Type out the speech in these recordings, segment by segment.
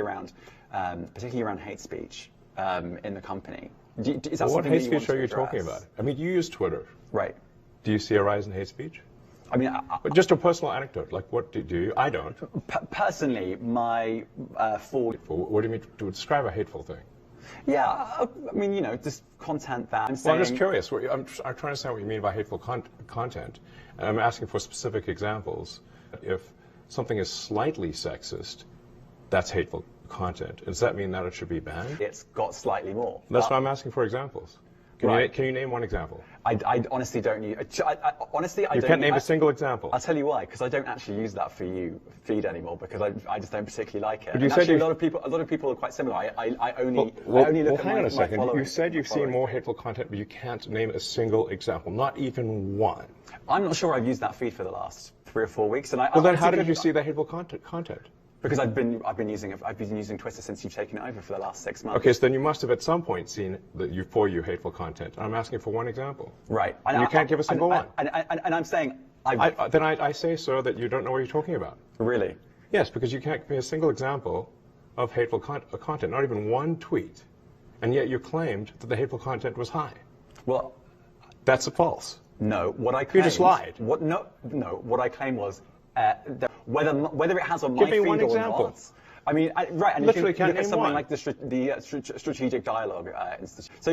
particularly around hate speech in the company. Is that Well, what something hate that you speech want are you to talking address? about? I mean, you use Twitter. Right. Do you see a rise in hate speech? I mean, But just a personal anecdote. Like, what do you? I don't. personally, my What do you mean to describe a hateful thing? Yeah, I mean, you know, just content that I'm Well, saying. I'm just curious. I'm trying to understand what you mean by hateful content. And I'm asking for specific examples. If something is slightly sexist, that's hateful content. Does that mean that it should be banned? It's got slightly more. That's why I'm asking for examples. Can you name one example? I honestly don't use. Honestly, I You don't. can't name a single example. I'll tell you why. Because I don't actually use that feed anymore. Because I just don't particularly like it. But you and said actually, a lot of people are quite similar. I only look at hang on a second. my You said you've seen following. more hateful content, but you can't name a single example, not even one. I'm not sure I've used that feed for the last 3 or 4 weeks. And Well, then how did you see the hateful content? Because I've been using Twitter since you've taken it over for the last 6 months. Okay, so then you must have at some point seen for you hateful content. I'm asking for one example. Right. And you can't give a single one. And I'm saying then I say, sir, that you don't know what you're talking about. Really? Yes, because you can't give me a single example of hateful content, not even one tweet, and yet you claimed that the hateful content was high. Well, that's false. No, what I claimed. You just lied. No. What I claimed was that whether it has on my feed Give me one example. or not. I mean, right, and literally you can look at something one. like the Strategic Dialogue Institute. So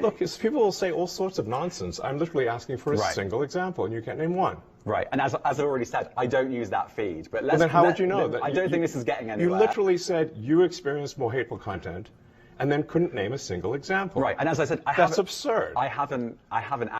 look, people will say all sorts of nonsense. I'm literally asking for a single example, and you can't name one. Right, and as I already said, I don't use that feed. But then how would you know that? I don't think this is getting anywhere. You literally said you experienced more hateful content, and then couldn't name a single example. Right, and as I said, that's absurd. I haven't